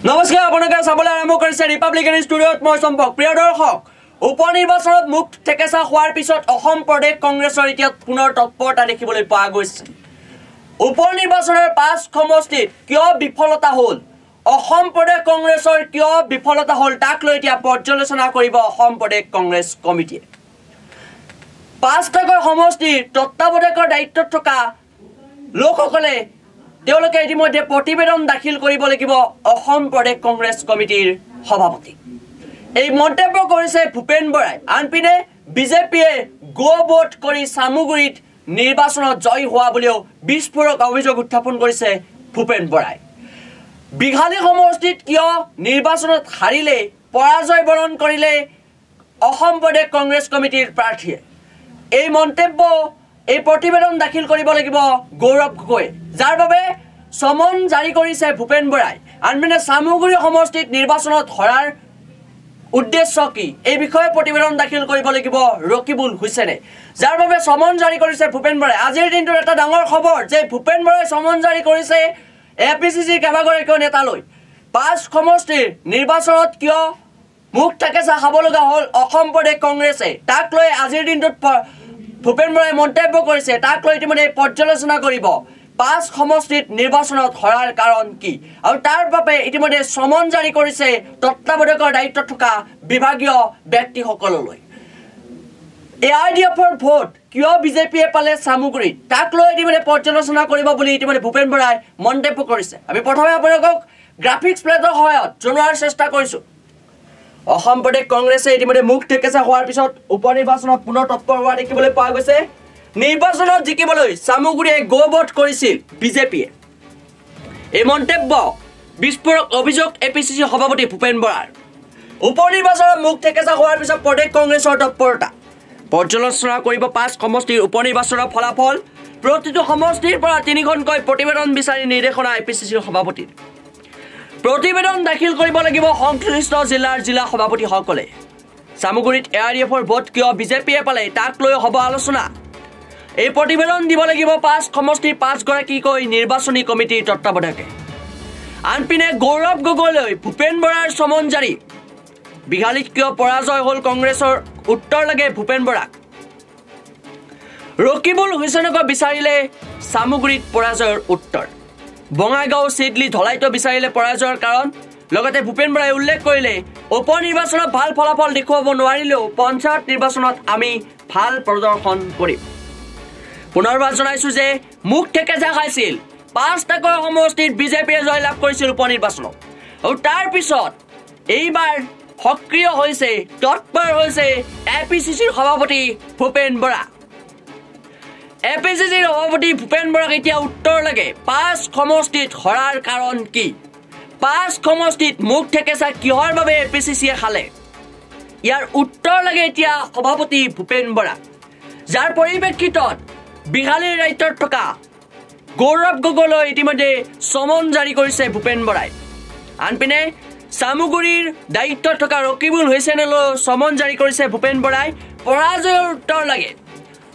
নমস্কাৰ আপোনালোকে চাবলৈ আৰম্ভ কৰিছে ৰিপাব্লিকান ষ্টুডিঅ'ত মই সম্ভৱ প্ৰিয় দৰ্শক উপনিৰ্বাচনত মুখ ঠেকেচা হোৱাৰ পিছত অসম প্ৰদেশ কংগ্ৰেছৰ এতিয়া পুনৰ তৎপৰতা দেখিবলৈ পোৱা গৈছে উপনিৰ্বাচনৰ 5 সমষ্টিত কিয় বিফলতা হ'ল অসম প্ৰদেশ কংগ্ৰেছৰ কিয় বিফলতা হ'ল তাক লৈ এতিয়া পৰ্যালোচনা কৰিব অসম প্ৰদেশ কংগ্ৰেছ কমিটিয়ে 5টা সমষ্টিৰ তত্ত্বাৱধায়কৰ দায়িত্বত থকা লোকসকলে তেওঁলোকে ইতিমধ্যে প্ৰতিবেদন দাখিল কৰিব লাগিব অসম প্ৰদেশ কংগ্ৰেছ কমিটিৰ সভাপতি এই মন্তব্য কৰিছে ভূপেন বৰাই আনপিনে বিজেপিয়ে গো ভোট কৰি সামুগুৰিত নিৰ্বাচনত জয় হোৱা বুলিও বিস্ফোৰক অভিযোগ উত্থাপন কৰিছে ভূপেন বৰাই বিঘালী সমষ্টিত কিয় নিৰ্বাচনত হাৰিলে পৰাজয় বৰণ কৰিলে অসম প্ৰদেশ কংগ্ৰেছ কমিটিৰ প্ৰাৰ্থীয়ে এই মন্তব্য এই প্ৰতিবেদন দাখিল কৰিব লাগিব গৌৰৱ গগৈ যাৰ বাবে সমন জাৰি কৰিছে ভূপেন বৰাই আনপিনে সামুগুৰি সমষ্টিত নিৰ্বাচনত হৰাৰ উদ্দেশ্য কি এই বিষয়ে প্ৰতিবেদন দাখিল কৰিব লাগিব ৰকিবুল হুছেইনে যাৰ বাবে সমন জাৰি কৰিছে ভূপেন বৰাই আজিৰ দিনটোৰ এটা ডাঙৰ খবৰ যে ভূপেন বৰাই সমন জাৰি কৰিছে এপিচিচিৰ কেইবাগৰাকীও নেতালৈ 5 সমষ্টিৰ নিৰ্বাচনত কিয় মুখ ঠেকেচা খাব লগা হ'ল অসম প্ৰদেশ কংগ্ৰেছে তাক লৈ আজিৰ দিনটোত ভূপেন বৰাই মন্তব্য কৰিছে তাক লৈ ইতিমধ্যে পৰ্যালোচনা কৰিব 5 সমষ্টিত নিৰ্বাচনত হৰাৰ কাৰণ কি আৰু তাৰ বাবে ইতিমধ্যে সমন জাৰি কৰিছে তত্ত্বাৱধায়কৰ দায়িত্বত থকা বিভাগীয় ব্যক্তিসকললৈ এআইডিএফৰ ভোট কিয় বিজেপিয়ে পালে সামুগুৰিত তাক লৈ ইতিমধ্যে পৰ্যালোচনা কৰিব বুলি ইতিমধ্যে ভূপেন বৰাই মন্তব্য কৰিছে আমি প্ৰথমে আপোনালোকক গ্ৰাফিক্স প্লেটৰ সহায়ত জনোৱাৰ চেষ্টা কৰিছো অসম প্ৰদেশ কংগ্ৰেছে ইতিমধ্যে মুখ ঠেকেচা হোৱাৰ পিছত উপনিৰ্বাচনত পুনৰ তৎপৰ হোৱা দেখিবলৈ পোৱা গৈছে নিৰ্বাচনত জিকিবলৈ সামুগুৰিয়ে গো ভোট কৰিছিল বিজেপিয়ে এই মন্তব্য বিস্ফোৰক অভিযোগ এপিচিচি সভাপতি ভূপেন বৰাৰ উপনিৰ্বাচনত মুখ ঠেকেচা হোৱাৰ পিছত প্ৰদেশ কংগ্ৰেছৰ তৎপৰতা পৰ্যালোচনা কৰিব 5 সমষ্টিৰ উপনিৰ্বাচনৰ ফলাফল প্ৰতিটো সমষ্টিৰ পৰা 3খনকৈ প্ৰতিবেদন বিচাৰি নিৰ্দেশনা এপিচিচিৰ সভাপতিৰ প্ৰতিবেদন দাখিল কৰিব লাগিব সংশ্লিষ্ট জিলাৰ জিলা সভাপতিসকলে সামুগুৰিত এআইডিএফৰ ভোট কিয় বিজেপিয়ে পালে তাক লৈ হ'ব আলোচনা এই প্ৰতিবেদন দিব লাগিব 5 সমষ্টিৰ 5 গৰাকীকৈ নিৰ্বাচনী কমিটিৰ তত্ত্বাৱধায়কে আনপিনে গৌৰৱ গগৈলৈ ভূপেন বৰাৰ সমন জাৰি বিঘালীত কিয় পৰাজয় হ'ল কংগ্ৰেছৰ উত্তৰ লাগে ভূপেন বৰাক ৰকিবুল হুছেইনক বিচাৰিলে সামুগুৰিত পৰাজয়ৰ উত্তৰ বঙাইগাঁও চিডলি ধলাইতো বিচাৰিলে পৰাজয়ৰ কাৰণ লগতে ভূপেন বৰাই উল্লেখ কৰিলে উপনিৰ্বাচনত ভাল ফলাফল দেখুৱাব নোৱাৰিলেও পঞ্চায়ত নিৰ্বাচনত আমি ভাল প্ৰদৰ্শন কৰিম পুনৰবাৰ জনাইছো যে মুখ ঠেকেচা খাইছিল 5টা সমষ্টিত বিজেপিয়ে জয়লাভ কৰিছিল উপনিৰ্বাচনত আৰু তাৰ পিছত এইবাৰ সক্ৰিয় হৈছে তৎপৰ হৈছে এপিচিচিৰ সভাপতি ভূপেন বৰা এপিচিচিৰ সভাপতি ভূপেন বৰাক এতিয়া উত্তৰ লাগে 5 সমষ্টিত হৰাৰ কাৰণ কি 5 সমষ্টিত মুখ ঠেকেচা কিহৰ বাবে এপিচিচিয়ে খালে ইয়াৰ উত্তৰ লাগে এতিয়া সভাপতি ভূপেন বৰা যাৰ পৰিপ্ৰেক্ষিতত বিঘালীৰ দায়িত্বত থকা গৌৰৱ গগৈলৈ ইতিমধ্যে সমন জাৰি কৰিছে ভূপেন বৰাই আনপিনে সামুগুৰিৰ দায়িত্বত থকা ৰকিবুল হুছেইনলৈ সমন জাৰি কৰিছে ভূপেন বৰাই পৰাজয়ৰ উত্তৰ লাগে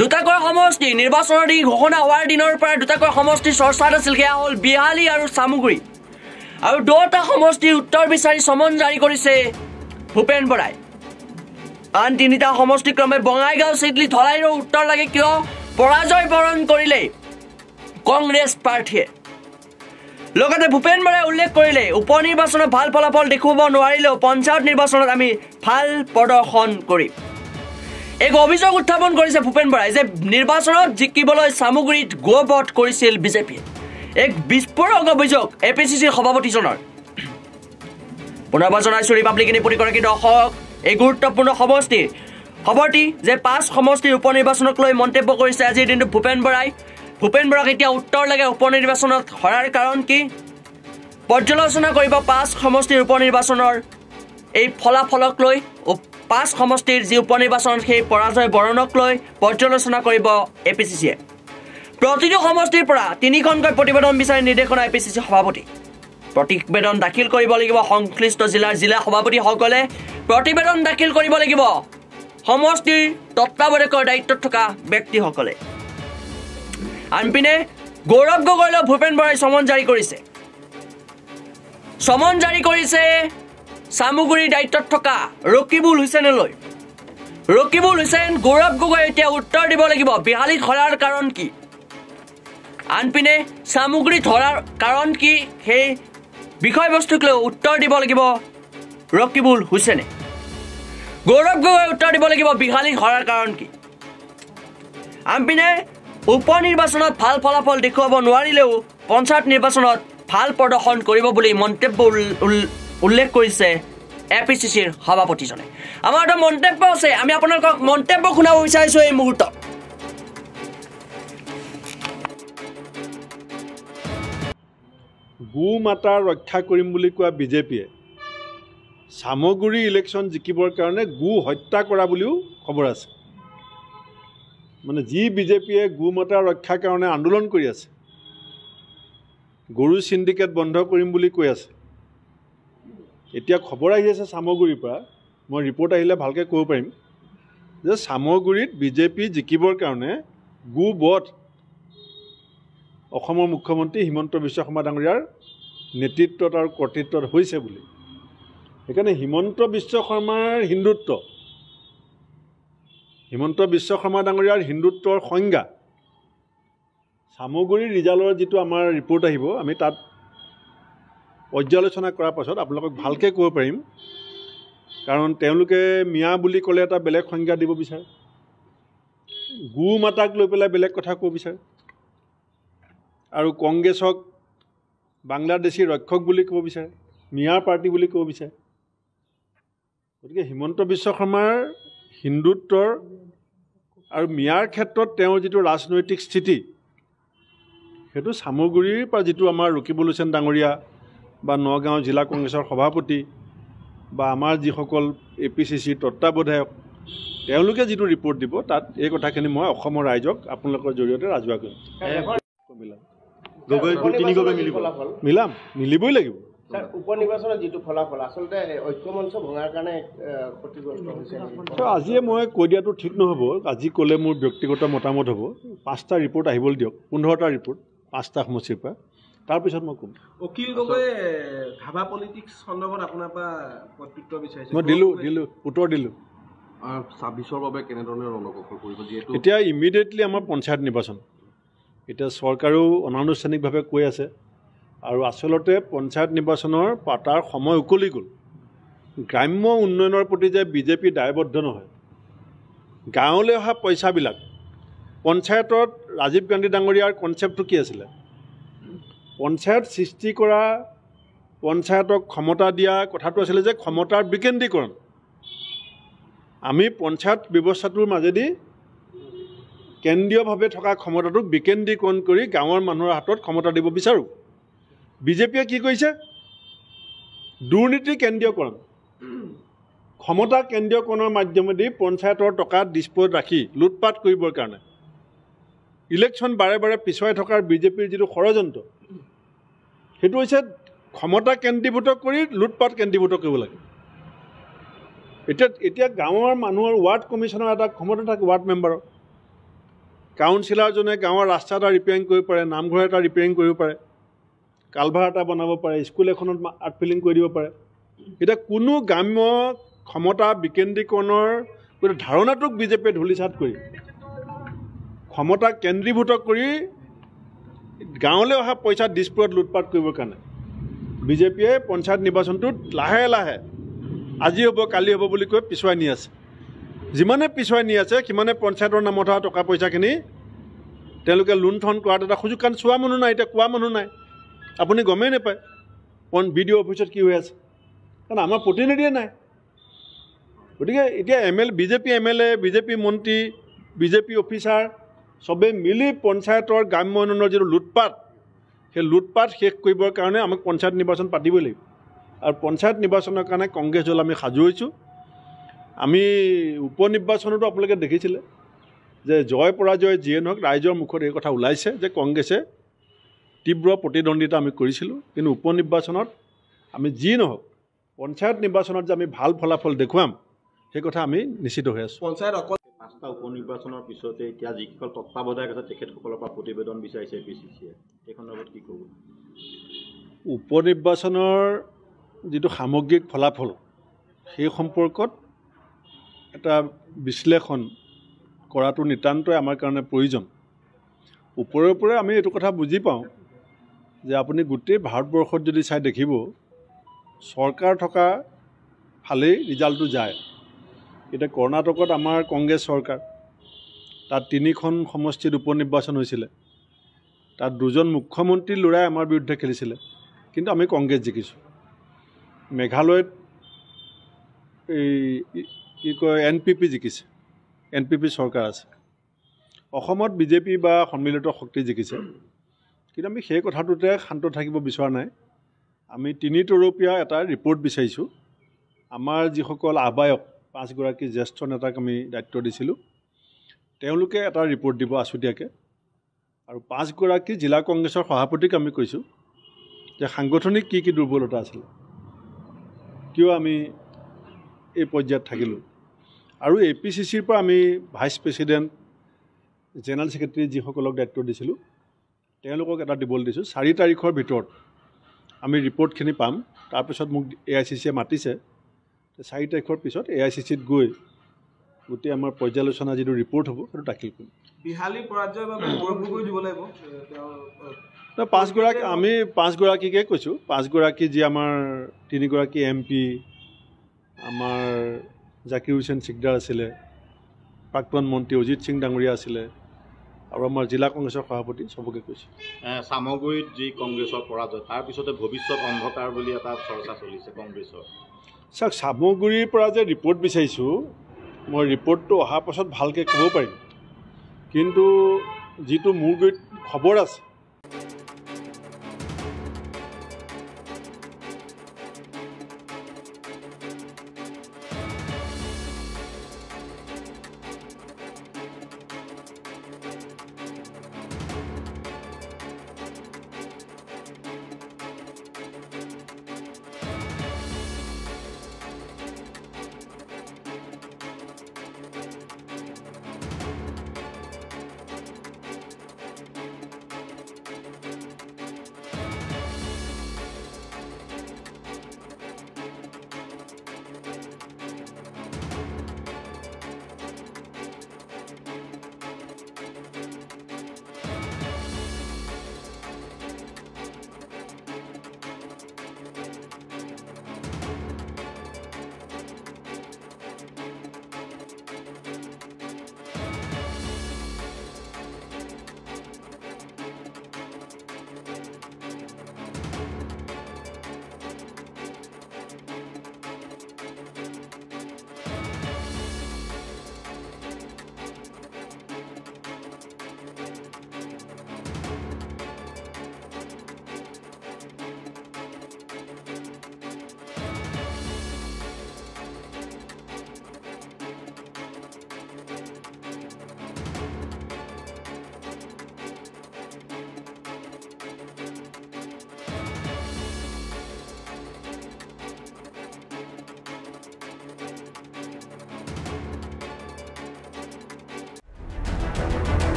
দুটাকৈ সমষ্টি নিৰ্বাচনৰ দিন ঘোষণা হোৱাৰ দিনৰ পৰা দুটাকৈ সমষ্টি চৰ্চাত আছিল সেয়া হ'ল বিহালী আৰু সামুগুৰি আৰু দুটা সমষ্টিৰ উত্তৰ বিচাৰি সমন জাৰি কৰিছে ভূপেন বৰাই আন 3টা সমষ্টি ক্ৰমে বঙাইগাঁও চিডলি ধলাইৰো উত্তৰ লাগে কিয় পৰাজয় বৰণ কৰিলে কংগ্ৰেছ প্ৰাৰ্থীয়ে লগতে ভূপেন বৰাই উল্লেখ কৰিলে উপনিৰ্বাচনত ভাল ফলাফল দেখুৱাব নোৱাৰিলেও পঞ্চায়ত নিৰ্বাচনত আমি ভাল প্ৰদৰ্শন কৰিম এক অভিযোগ উত্থাপন কৰিছে ভূপেন বৰাই যে নিৰ্বাচনত জিকিবলৈ সামুগুৰিত গো ভোট কৰিছিল বিজেপিয়ে এক বিস্ফোৰক অভিযোগ এপিচিচিৰ সভাপতিজনৰ পুনৰবাৰ জনাইছো ৰিপাব্লিকান প্ৰতিগৰাকী দৰ্শক এই গুৰুত্বপূৰ্ণ সমষ্টিৰ খবৰটি যে 5 সমষ্টিৰ উপনিৰ্বাচনক লৈ মন্তব্য কৰিছে আজিৰ দিনটো ভূপেন বৰাক এতিয়া উত্তৰ লাগে উপনিৰ্বাচনত হৰাৰ কাৰণ কি পৰ্যালোচনা কৰিব 5 সমষ্টিৰ উপনিৰ্বাচনৰ এই ফলাফলক লৈ 5 সমষ্টিৰ যি উপনিৰ্বাচন সেই পৰাজয় বৰণক লৈ পৰ্যালোচনা কৰিব এপিচিচিয়ে প্ৰতিটো সমষ্টিৰ পৰা 3খনকৈ প্ৰতিবেদন বিচাৰি নিৰ্দেশনা এপিচিচি সভাপতি প্ৰতিবেদন দাখিল কৰিব লাগিব সংশ্লিষ্ট জিলাৰ জিলা সভাপতিসকলে প্ৰতিবেদন দাখিল কৰিব লাগিব সমষ্টিৰ তত্ত্বাৱধায়কৰ দায়িত্বত থকা ব্যক্তিসকলে আনপিনে গৌৰৱ গগৈলৈ ভূপেন বৰাই সমন জাৰি কৰিছে সমন জাৰি কৰিছে চামুগুৰিৰ দায়িত্বত থকা ৰকিবুল হুছেইনলৈ। ৰকিবুল হুছেইন গৌৰৱ গগৈ এতিয়া উত্তৰ দিব লাগিব বিহালীত হৰাৰ কাৰণ কি। আনপিনে চামুগুৰিত হৰাৰ কাৰণ কি সেই বিষয়বস্তুক লৈ উত্তৰ দিব লাগিব ৰকিবুল হুছেইনে। গৌৰৱ গগৈ উত্তৰ দিব লাগিব বিহালীত হৰাৰ কাৰণ কি। আনপিনে উপ নিৰ্বাচনত ভাল ফলাফল দেখুৱাব নোৱাৰিলেও পঞ্চায়ত নিৰ্বাচনত ভাল প্ৰদৰ্শন কৰিব বুলি মন্তব্য উল্লেখ কৰিছে APCCৰ সভাপতিজনে। আমাৰ এটা মন্তব্য আছে, আমি আপোনালোকক মন্তব্য শুনাব বিচাৰিছো এই মুহূৰ্তত। গো মাতা ৰক্ষা কৰিম বুলি কোৱা বিজেপিয়ে চামগুৰি ইলেকশ্যন জিকিবৰ কাৰণে গো হত্যা কৰা বুলিও খবৰ আছে। মানে যি বিজেপিয়ে গো মাতা ৰক্ষাৰ কাৰণে আন্দোলন কৰি আছে, গৰু চিণ্ডিকেট বন্ধ কৰিম বুলি কৈ আছে, এতিয়া খবৰ আহি আছে চামগুৰিৰ পৰা, মই ৰিপৰ্ট আহিলে ভালকৈ ক'ব পাৰিম যে চামগুৰিত বিজেপি জিকিবৰ কাৰণে গো বধ অসমৰ মুখ্যমন্ত্ৰী হিমন্ত বিশ্ব শৰ্মা ডাঙৰীয়াৰ নেতৃত্বত আৰু কৰ্তৃত্বত হৈছে বুলি। সেইকাৰণে হিমন্ত বিশ্ব শৰ্মাৰ ডাঙৰীয়াৰ হিন্দুত্বৰ সংজ্ঞা চামগুৰিৰ ৰিজাল্টৰ যিটো আমাৰ ৰিপৰ্ট আহিব, আমি তাত পৰ্যালোচনা কৰাৰ পাছত আপোনালোকক ভালকৈ ক'ব পাৰিম। কাৰণ তেওঁলোকে মিয়া বুলি ক'লে এটা বেলেগ সংজ্ঞা দিব বিচাৰে, গো মাতাক লৈ পেলাই বেলেগ কথা ক'ব বিচাৰে, আৰু কংগ্ৰেছক বাংলাদেশী ৰক্ষক বুলি ক'ব বিচাৰে, মিয়াৰ পাৰ্টি বুলি ক'ব বিচাৰে। গতিকে হিমন্ত বিশ্ব শৰ্মাৰ হিন্দুত্বৰ আৰু মিয়াৰ ক্ষেত্ৰত তেওঁৰ যিটো ৰাজনৈতিক স্থিতি, সেইটো চামগুৰিৰ পৰা যিটো আমাৰ ৰকিবুল হুছেইন ডাঙৰীয়া বা নগাঁও জিলা কংগ্ৰেছৰ সভাপতি বা আমাৰ যিসকল APCCৰ তত্ত্বাৱধায়ক তেওঁলোকে যিটো ৰিপৰ্ট দিব, তাত এই কথাখিনি মই অসমৰ ৰাইজক আপোনালোকৰ জৰিয়তে ৰাজহুৱা কৰিম। মিলাম, মিলিবই লাগিব। উপ নিৰ্বাচনৰ যিটো ফলাফল আচলতে ঐক্যমঞ্চ ভঙাৰ কাৰণে ক্ষতিগ্ৰস্ত হৈছে। আজিয়ে মই কৈ দিয়াটো ঠিক নহ'ব, আজি ক'লে মোৰ ব্যক্তিগত মতামত হ'ব। 5টা ৰিপৰ্ট আহিবলৈ দিয়ক, 15টা ৰিপৰ্ট 5টা সমষ্টিৰ পৰা, তাৰপিছত মই ক'ম। অখিল গগৈ ঘাবা পলিটিক্স সন্দৰ্ভত আপোনাৰ পৰা প্ৰত্যুত্তৰ বিচাৰিছে। মই উত্তৰ দিলোঁ। 26ৰ বাবে কেনেধৰণে ৰণকৌশল কৰিব, যিহেতু এতিয়া ইমিডিয়েটলি আমাৰ পঞ্চায়ত নিৰ্বাচন, এতিয়া চৰকাৰেও অনানুষ্ঠানিকভাৱে কৈ আছে, আৰু আচলতে পঞ্চায়ত নিৰ্বাচনৰ পাতাৰ সময় উকলি গ'ল। গ্ৰাম্য উন্নয়নৰ প্ৰতি যে বিজেপি দায়বদ্ধ নহয়, গাঁৱলৈ অহা পইচাবিলাক পঞ্চায়তত ৰাজীৱ গান্ধী ডাঙৰীয়াৰ কনচেপ্টটো কি আছিলে? পঞ্চায়ত সৃষ্টি কৰা, পঞ্চায়তক ক্ষমতা দিয়া কথাটো আছিলে যে ক্ষমতাৰ বিকেন্দ্ৰীকৰণ। আমি পঞ্চায়ত ব্যৱস্থাটোৰ মাজেদি কেন্দ্ৰীয়ভাৱে থকা ক্ষমতাটোক বিকেন্দ্ৰীকৰণ কৰি গাঁৱৰ মানুহৰ হাতত ক্ষমতা দিব বিচাৰোঁ। বিজেপিয়ে কি কৰিছে? দুৰ্নীতি কেন্দ্ৰীয়কৰণ, ক্ষমতা কেন্দ্ৰীয়কৰণৰ মাধ্যমেদি পঞ্চায়তৰ টকা ডিস্প'ত ৰাখি লুটপাট কৰিবৰ কাৰণে ইলেকশ্যন বাৰে বাৰে পিছুৱাই থকাৰ বিজেপিৰ যিটো ষড়যন্ত্ৰ, সেইটো হৈছে ক্ষমতা কেন্দ্ৰীভূত কৰি লুটপাট কেন্দ্ৰীভূত কৰিব লাগে। এতিয়া গাঁৱৰ মানুহৰ ৱাৰ্ড কমিশ্যনৰ এটা ক্ষমতা থাকে, ৱাৰ্ড মেম্বাৰৰ। কাউন্সিলাৰজনে গাঁৱৰ ৰাস্তা এটা ৰিপেয়াৰিং কৰিব পাৰে, নামঘৰ এটা ৰিপেয়াৰিং কৰিব পাৰে, কালভাৰ এটা বনাব পাৰে, স্কুল এখনত আৰ্ট ফিলিং কৰি দিব পাৰে। এতিয়া কোনো গ্ৰাম্য ক্ষমতা বিকেন্দ্ৰীকৰণৰ গোটেই ধাৰণাটোক বিজেপিয়ে ধূলিচাত কৰি ক্ষমতা কেন্দ্ৰীভূত কৰি গাঁৱলৈ অহা পইচা দিছপুৰত লুটপাট কৰিবৰ কাৰণে বিজেপিয়ে পঞ্চায়ত নিৰ্বাচনটোত লাহে লাহে আজি হ'ব কালি হ'ব বুলি কৈ পিছুৱাই নি আছে। যিমানে পিছুৱাই নি আছে সিমানে পঞ্চায়তৰ নামত অহা টকা পইচাখিনি তেওঁলোকে লুণ্ঠন কৰাত এটা সুযোগ, কাৰণ চোৱা মানুহ নাই, এতিয়া কোৱা মানুহ নাই, আপুনি গমেই নাপায় BDO অফিচত কি হৈ আছে, কাৰণ আমাৰ প্ৰতিনিধিয়ে নাই। গতিকে এতিয়া বিজেপি MLA, বিজেপি মন্ত্ৰী, বিজেপি অফিচাৰ চবেই মিলি পঞ্চায়তৰ গ্ৰাম্য উন্নয়নৰ যিটো লুটপাট, সেই লুটপাট শেষ কৰিবৰ কাৰণে আমাক পঞ্চায়ত নিৰ্বাচন পাতিবই লাগিব। আৰু পঞ্চায়ত নিৰ্বাচনৰ কাৰণে কংগ্ৰেছ দল আমি সাজু হৈছোঁ। আমি উপ নিৰ্বাচনতো আপোনালোকে দেখিছিলে যে জয় পৰাজয় যিয়ে নহওক ৰাইজৰ মুখত এই কথা ওলাইছে যে কংগ্ৰেছে তীব্ৰ প্ৰতিদ্বন্দ্বিতা আমি কৰিছিলোঁ, কিন্তু উপ নিৰ্বাচনত আমি যি নহওক পঞ্চায়ত নিৰ্বাচনত যে আমি ভাল ফলাফল দেখুৱাম সেই কথা আমি নিশ্চিত হৈ আছোঁ। পঞ্চায়ত অকল 5টা উপ নিৰ্বাচনৰ পিছতে এতিয়া যিসকল তত্ত্বাৱধায়ক আছে তেখেতসকলৰ পৰা প্ৰতিবেদন বিচাৰিছে APCCয়ে, এই সন্দৰ্ভত কি ক'ব? উপ নিৰ্বাচনৰ যিটো সামগ্ৰিক ফলাফল সেই সম্পৰ্কত এটা বিশ্লেষণ কৰাটো নিতান্তই আমাৰ কাৰণে প্ৰয়োজন। ওপৰে ওপৰে আমি এইটো কথা বুজি পাওঁ যে আপুনি গোটেই ভাৰতবৰ্ষত যদি চাই দেখিব চৰকাৰ থকা ফালেই ৰিজাল্টটো যায়। এতিয়া কৰ্ণাটকত আমাৰ কংগ্ৰেছ চৰকাৰ, তাত 3খন সমষ্টিত উপ নিৰ্বাচন হৈছিলে, তাত 2জন মুখ্যমন্ত্ৰী ল'ৰাই আমাৰ বিৰুদ্ধে খেলিছিলে, কিন্তু আমি কংগ্ৰেছ জিকিছোঁ। মেঘালয়ত এই কি কয় NPP জিকিছে, NPP চৰকাৰ আছে। অসমত বিজেপি বা সন্মিলিত শক্তি জিকিছে, কিন্তু আমি সেই কথাটোতে শান্ত থাকিব বিচৰা নাই। আমি 3 তৰপীয়া এটা ৰিপৰ্ট বিচাৰিছোঁ। আমাৰ যিসকল আহ্বায়ক 5গৰাকী জ্যেষ্ঠ নেতাক আমি দায়িত্ব দিছিলোঁ, তেওঁলোকে এটা ৰিপৰ্ট দিব আছুতীয়াকৈ। আৰু 5গৰাকী জিলা কংগ্ৰেছৰ সভাপতিক আমি কৈছোঁ যে সাংগঠনিক কি দুৰ্বলতা আছিলে, কিয় আমি এই পৰ্যায়ত থাকিলোঁ। আৰু APCCৰ পৰা আমি ভাইচ প্ৰেছিডেণ্ট, জেনেৰেল ছেক্ৰেটাৰী যিসকলক দায়িত্ব দিছিলোঁ তেওঁলোকক এটা দিবলৈ দিছোঁ। 4 তাৰিখৰ ভিতৰত আমি ৰিপৰ্টখিনি পাম। তাৰপিছত মোক AICCয়ে মাতিছে, 4 তাৰিখৰ পিছত AICCত গৈ গোটেই আমাৰ পৰ্যালোচনা যিটো ৰিপৰ্ট হ'ব সেইটো দাখিল কৰিম। বিহালী পৰাজয়ৰ বাবে গৌৰৱকৈ দিব লাগিব। আমি 5গৰাকীকে কৈছোঁ। 5গৰাকী যি আমাৰ 3গৰাকী MP, আমাৰ জাকিৰ হুছেইন চিকদাৰ আছিলে, প্ৰাক্তন মন্ত্ৰী অজিত সিং ডাঙৰীয়া আছিলে, আৰু আমাৰ জিলা কংগ্ৰেছৰ সভাপতি, চবকে কৈছোঁ। চামগুৰিত যি কংগ্ৰেছৰ পৰাজয়, তাৰপিছতে ভৱিষ্যত অন্ধকাৰ বুলি এটা চৰ্চা চলিছে কংগ্ৰেছৰ। চাওক, চামগুৰিৰ পৰা যে ৰিপৰ্ট বিচাৰিছোঁ, মই ৰিপৰ্টটো অহাৰ পাছত ভালকৈ ক'ব পাৰিম, কিন্তু যিটো মোৰ গুৰিত খবৰ আছে